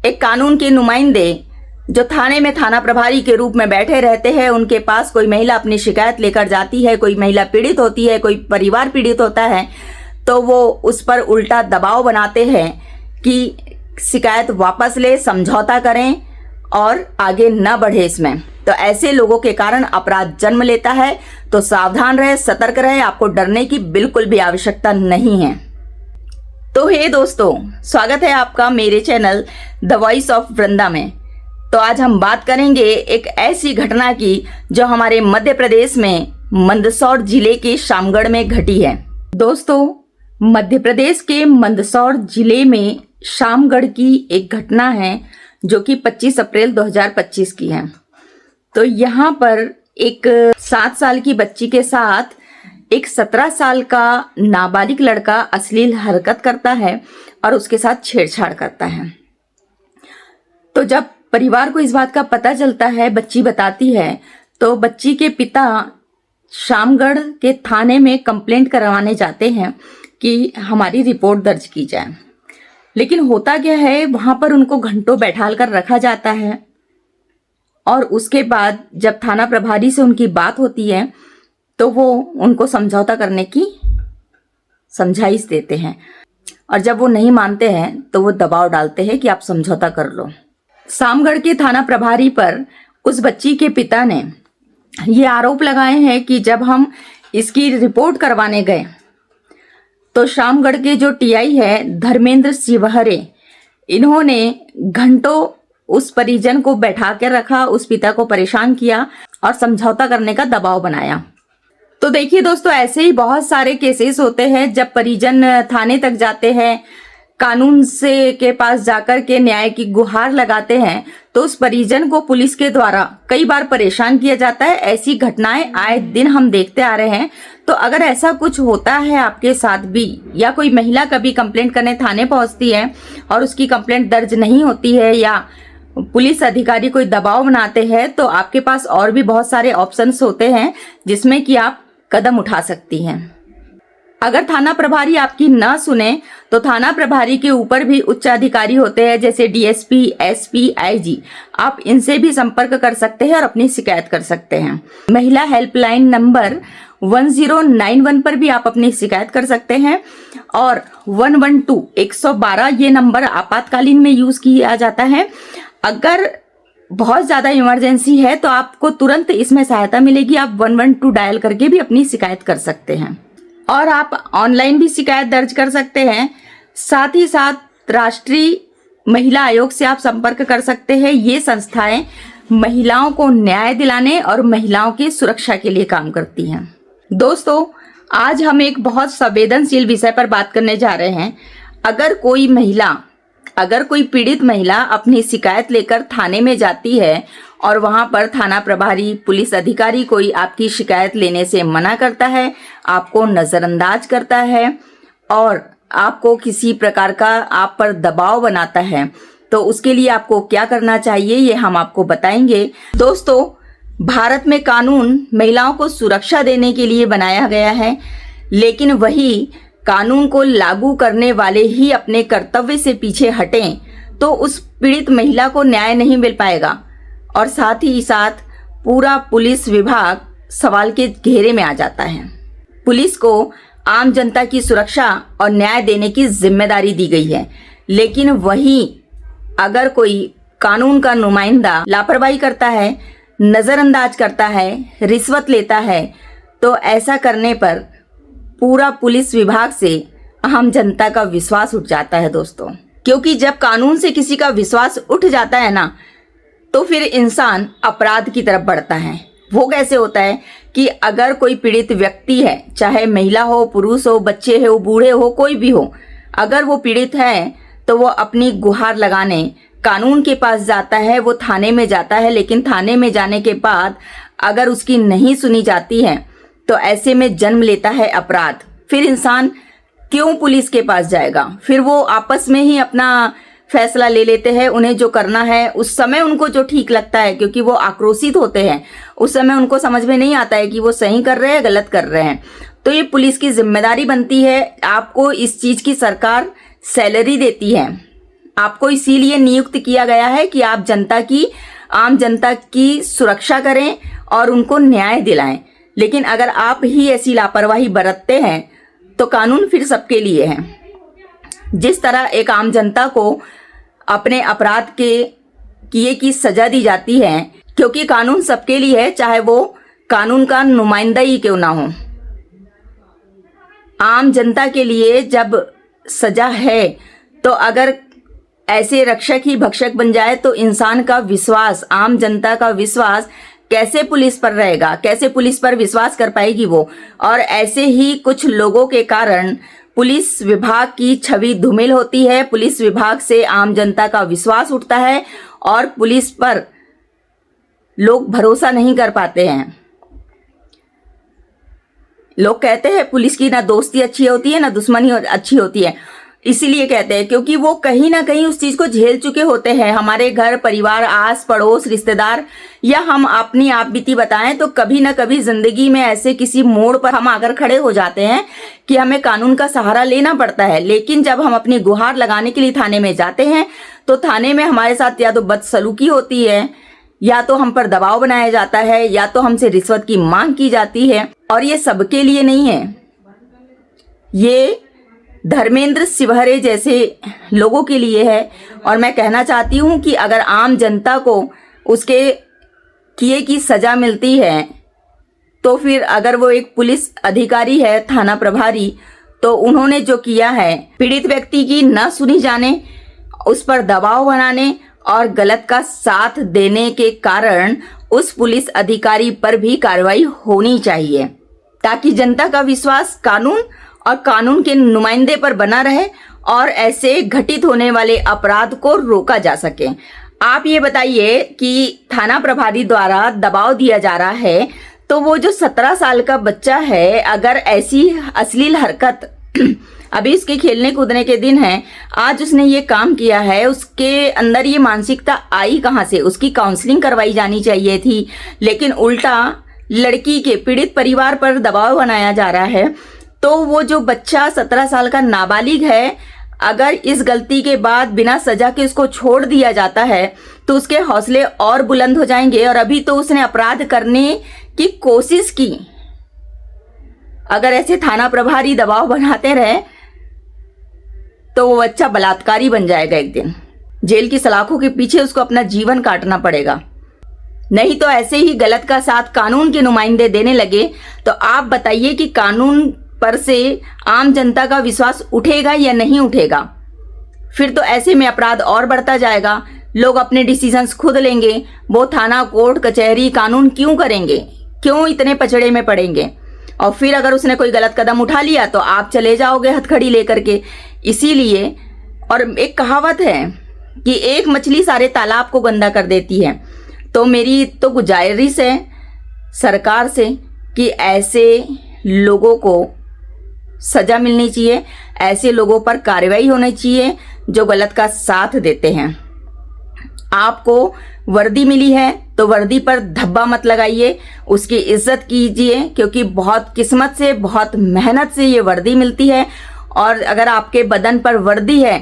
एक कानून के नुमाइंदे जो थाने में थाना प्रभारी के रूप में बैठे रहते हैं, उनके पास कोई महिला अपनी शिकायत लेकर जाती है, कोई महिला पीड़ित होती है, कोई परिवार पीड़ित होता है, तो वो उस पर उल्टा दबाव बनाते हैं कि शिकायत वापस ले, समझौता करें और आगे न बढ़े इसमें। तो ऐसे लोगों के कारण अपराध जन्म लेता है। तो सावधान रहे, सतर्क रहे, आपको डरने की बिल्कुल भी आवश्यकता नहीं है। तो हे दोस्तों, स्वागत है आपका मेरे चैनल द वॉइस ऑफ वृंदा में। तो आज हम बात करेंगे एक ऐसी घटना की जो हमारे मध्य प्रदेश में मंदसौर जिले के शामगढ़ में घटी है। दोस्तों, मध्य प्रदेश के मंदसौर जिले में शामगढ़ की एक घटना है जो कि 25 अप्रैल 2025 की है। तो यहाँ पर एक 7 साल की बच्ची के साथ एक 17 साल का नाबालिग लड़का अश्लील हरकत करता है और उसके साथ छेड़छाड़ करता है। तो जब परिवार को इस बात का पता चलता है, बच्ची बताती है, तो बच्ची के पिता शामगढ़ के थाने में कंप्लेंट करवाने जाते हैं कि हमारी रिपोर्ट दर्ज की जाए। लेकिन होता क्या है, वहां पर उनको घंटों बैठाल कर रखा जाता है और उसके बाद जब थाना प्रभारी से उनकी बात होती है तो वो उनको समझौता करने की समझाइश देते हैं और जब वो नहीं मानते हैं तो वो दबाव डालते हैं कि आप समझौता कर लो। शामगढ़ के थाना प्रभारी पर उस बच्ची के पिता ने ये आरोप लगाए हैं कि जब हम इसकी रिपोर्ट करवाने गए तो शामगढ़ के जो टीआई है धर्मेंद्र सिवहरे, इन्होंने घंटों उस परिजन को बैठा कर रखा, उस पिता को परेशान किया और समझौता करने का दबाव बनाया। तो देखिए दोस्तों, ऐसे ही बहुत सारे केसेस होते हैं जब परिजन थाने तक जाते हैं, कानून से के पास जाकर के न्याय की गुहार लगाते हैं, तो उस परिजन को पुलिस के द्वारा कई बार परेशान किया जाता है। ऐसी घटनाएं आए दिन हम देखते आ रहे हैं। तो अगर ऐसा कुछ होता है आपके साथ भी, या कोई महिला कभी कंप्लेंट करने थाने पहुंचती है और उसकी कंप्लेंट दर्ज नहीं होती है, या पुलिस अधिकारी कोई दबाव बनाते हैं, तो आपके पास और भी बहुत सारे ऑप्शंस होते हैं जिसमें कि आप कदम उठा सकती हैं। अगर थाना प्रभारी आपकी ना सुने तो थाना प्रभारी के ऊपर भी उच्च अधिकारी होते हैं, जैसे डीएसपी, एसपी, आईजी। आप इनसे भी संपर्क कर सकते हैं और अपनी शिकायत कर सकते हैं। महिला हेल्पलाइन नंबर 1091 पर भी आप अपनी शिकायत कर सकते हैं और 112 112 ये नंबर आपातकालीन में यूज किया जाता है। अगर बहुत ज्यादा इमरजेंसी है तो आपको तुरंत इसमें सहायता मिलेगी। आप 112 डायल करके भी अपनी शिकायत कर सकते हैं और आप ऑनलाइन भी शिकायत दर्ज कर सकते हैं। साथ ही साथ राष्ट्रीय महिला आयोग से आप संपर्क कर सकते हैं। ये संस्थाएं महिलाओं को न्याय दिलाने और महिलाओं की सुरक्षा के लिए काम करती हैं। दोस्तों, आज हम एक बहुत संवेदनशील विषय पर बात करने जा रहे हैं। अगर कोई पीड़ित महिला अपनी शिकायत लेकर थाने में जाती है और वहां पर थाना प्रभारी, पुलिस अधिकारी कोई आपकी शिकायत लेने से मना करता है, आपको नजरअंदाज करता है और आपको किसी प्रकार का आप पर दबाव बनाता है, तो उसके लिए आपको क्या करना चाहिए ये हम आपको बताएंगे। दोस्तों, भारत में कानून महिलाओं को सुरक्षा देने के लिए बनाया गया है, लेकिन वही कानून को लागू करने वाले ही अपने कर्तव्य से पीछे हटें तो उस पीड़ित महिला को न्याय नहीं मिल पाएगा और साथ ही साथ पूरा पुलिस विभाग सवाल के घेरे में आ जाता है। पुलिस को आम जनता की सुरक्षा और न्याय देने की जिम्मेदारी दी गई है, लेकिन वहीं अगर कोई कानून का नुमाइंदा लापरवाही करता है, नजरअंदाज करता है, रिश्वत लेता है, तो ऐसा करने पर पूरा पुलिस विभाग से आम जनता का विश्वास उठ जाता है दोस्तों। क्योंकि जब कानून से किसी का विश्वास उठ जाता है ना, तो फिर इंसान अपराध की तरफ बढ़ता है। वो कैसे होता है कि अगर कोई पीड़ित व्यक्ति है, चाहे महिला हो, पुरुष हो, बच्चे हो, बूढ़े हो, कोई भी हो, अगर वो पीड़ित है तो वो अपनी गुहार लगाने कानून के पास जाता है, वो थाने में जाता है। लेकिन थाने में जाने के बाद अगर उसकी नहीं सुनी जाती है तो ऐसे में जन्म लेता है अपराध। फिर इंसान क्यों पुलिस के पास जाएगा? फिर वो आपस में ही अपना फैसला ले लेते हैं। उन्हें जो करना है उस समय उनको जो ठीक लगता है, क्योंकि वो आक्रोशित होते हैं, उस समय उनको समझ में नहीं आता है कि वो सही कर रहे हैं गलत कर रहे हैं। तो ये पुलिस की जिम्मेदारी बनती है। आपको इस चीज की सरकार सैलरी देती है, आपको इसीलिए नियुक्त किया गया है कि आप आम जनता की सुरक्षा करें और उनको न्याय दिलाएं। लेकिन अगर आप ही ऐसी लापरवाही बरतते हैं तो कानून फिर सबके लिए है। जिस तरह एक आम जनता को अपने अपराध के किए की सजा दी जाती है, क्योंकि कानून सबके लिए है, चाहे वो कानून का नुमाइंदा ही क्यों ना हो। आम जनता के लिए जब सजा है तो अगर ऐसे रक्षक ही भक्षक बन जाए तो इंसान का विश्वास, आम जनता का विश्वास कैसे पुलिस पर रहेगा, कैसे पुलिस पर विश्वास कर पाएगी वो। और ऐसे ही कुछ लोगों के कारण पुलिस विभाग की छवि धूमिल होती है, पुलिस विभाग से आम जनता का विश्वास उठता है और पुलिस पर लोग भरोसा नहीं कर पाते हैं। लोग कहते हैं पुलिस की ना दोस्ती अच्छी होती है ना दुश्मनी अच्छी होती है। इसीलिए कहते हैं क्योंकि वो कहीं ना कहीं उस चीज को झेल चुके होते हैं। हमारे घर परिवार, आस पड़ोस, रिश्तेदार या हम अपनी आप बीती बताएं तो कभी ना कभी जिंदगी में ऐसे किसी मोड़ पर हम आकर खड़े हो जाते हैं कि हमें कानून का सहारा लेना पड़ता है। लेकिन जब हम अपनी गुहार लगाने के लिए थाने में जाते हैं तो थाने में हमारे साथ या तो बदसलूकी होती है, या तो हम पर दबाव बनाया जाता है, या तो हमसे रिश्वत की मांग की जाती है। और ये सबके लिए नहीं है, ये धर्मेंद्र शिवहरे जैसे लोगों के लिए है। और मैं कहना चाहती हूं कि अगर आम जनता को उसके किए की सजा मिलती है तो फिर अगर वो एक पुलिस अधिकारी है, थाना प्रभारी, तो उन्होंने जो किया है पीड़ित व्यक्ति की न सुनी जाने, उस पर दबाव बनाने और गलत का साथ देने के कारण उस पुलिस अधिकारी पर भी कार्रवाई होनी चाहिए, ताकि जनता का विश्वास कानून और कानून के नुमाइंदे पर बना रहे और ऐसे घटित होने वाले अपराध को रोका जा सके। आप ये बताइए कि थाना प्रभारी द्वारा दबाव दिया जा रहा है तो वो जो 17 साल का बच्चा है, अगर ऐसी अश्लील हरकत अभी उसके खेलने कूदने के दिन है, आज उसने ये काम किया है, उसके अंदर ये मानसिकता आई कहाँ से? उसकी काउंसलिंग करवाई जानी चाहिए थी। लेकिन उल्टा लड़की के पीड़ित परिवार पर दबाव बनाया जा रहा है। तो वो जो बच्चा 17 साल का नाबालिग है, अगर इस गलती के बाद बिना सजा के उसको छोड़ दिया जाता है तो उसके हौसले और बुलंद हो जाएंगे। और अभी तो उसने अपराध करने की कोशिश की। अगर ऐसे थाना प्रभारी दबाव बनाते रहे तो वो बच्चा बलात्कारी बन जाएगा। एक दिन जेल की सलाखों के पीछे उसको अपना जीवन काटना पड़ेगा। नहीं तो ऐसे ही गलत का साथ कानून के नुमाइंदे देने लगे तो आप बताइए कि कानून पर से आम जनता का विश्वास उठेगा या नहीं उठेगा? फिर तो ऐसे में अपराध और बढ़ता जाएगा। लोग अपने डिसीजंस खुद लेंगे। वो थाना, कोर्ट, कचहरी, कानून क्यों करेंगे? क्यों इतने पचड़े में पड़ेंगे? और फिर अगर उसने कोई गलत कदम उठा लिया तो आप चले जाओगे हथकड़ी लेकर के। इसीलिए, और एक कहावत है कि एक मछली सारे तालाब को गंदा कर देती है। तो मेरी तो गुजारिश है सरकार से कि ऐसे लोगों को सजा मिलनी चाहिए, ऐसे लोगों पर कार्रवाई होनी चाहिए जो गलत का साथ देते हैं। आपको वर्दी मिली है तो वर्दी पर धब्बा मत लगाइए, उसकी इज्जत कीजिए, क्योंकि बहुत किस्मत से, बहुत मेहनत से ये वर्दी मिलती है। और अगर आपके बदन पर वर्दी है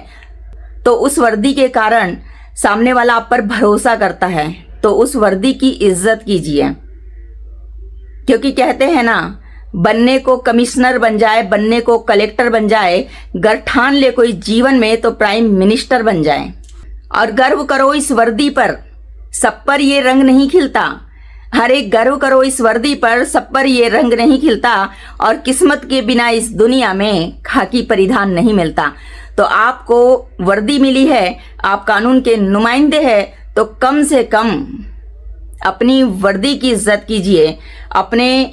तो उस वर्दी के कारण सामने वाला आप पर भरोसा करता है, तो उस वर्दी की इज्जत कीजिए। क्योंकि कहते हैं ना, बनने को कमिश्नर बन जाए, बनने को कलेक्टर बन जाए, गर ठान ले कोई जीवन में तो प्राइम मिनिस्टर बन जाए। और गर्व करो इस वर्दी पर, सब पर ये रंग नहीं खिलता। अरे गर्व करो इस वर्दी पर, सब पर ये रंग नहीं खिलता। और किस्मत के बिना इस दुनिया में खाकी परिधान नहीं मिलता। तो आपको वर्दी मिली है, आप कानून के नुमाइंदे हैं, तो कम से कम अपनी वर्दी की इज्जत कीजिए। अपने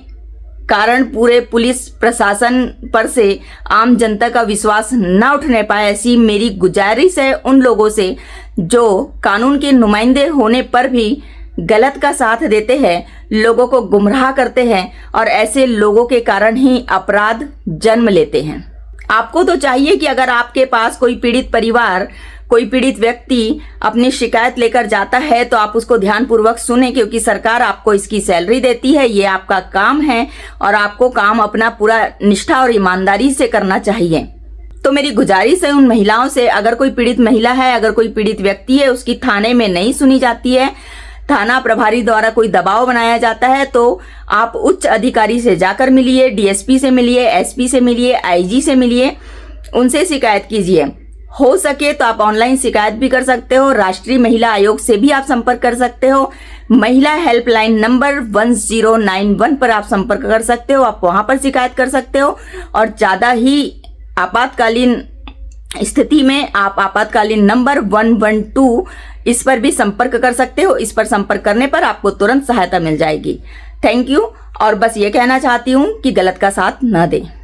कारण पूरे पुलिस प्रशासन पर से आम जनता का विश्वास न उठने पाए, ऐसी मेरी गुजारिश है उन लोगों से जो कानून के नुमाइंदे होने पर भी गलत का साथ देते हैं, लोगों को गुमराह करते हैं और ऐसे लोगों के कारण ही अपराध जन्म लेते हैं। आपको तो चाहिए कि अगर आपके पास कोई पीड़ित परिवार, कोई पीड़ित व्यक्ति अपनी शिकायत लेकर जाता है तो आप उसको ध्यानपूर्वक सुने, क्योंकि सरकार आपको इसकी सैलरी देती है, ये आपका काम है और आपको काम अपना पूरा निष्ठा और ईमानदारी से करना चाहिए। तो मेरी गुजारिश है उन महिलाओं से, अगर कोई पीड़ित महिला है, अगर कोई पीड़ित व्यक्ति है, उसकी थाने में नहीं सुनी जाती है, थाना प्रभारी द्वारा कोई दबाव बनाया जाता है, तो आप उच्च अधिकारी से जाकर मिलिए, डीएसपी से मिलिए, एसपी से मिलिए, आईजी से मिलिए, उनसे शिकायत कीजिए। हो सके तो आप ऑनलाइन शिकायत भी कर सकते हो, राष्ट्रीय महिला आयोग से भी आप संपर्क कर सकते हो, महिला हेल्पलाइन नंबर 1091 पर आप संपर्क कर सकते हो, आप वहां पर शिकायत कर सकते हो। और ज्यादा ही आपातकालीन स्थिति में आप आपातकालीन नंबर 112 इस पर भी संपर्क कर सकते हो। इस पर संपर्क करने पर आपको तुरंत सहायता मिल जाएगी। Thank you. और बस ये कहना चाहती हूँ कि गलत का साथ न दें।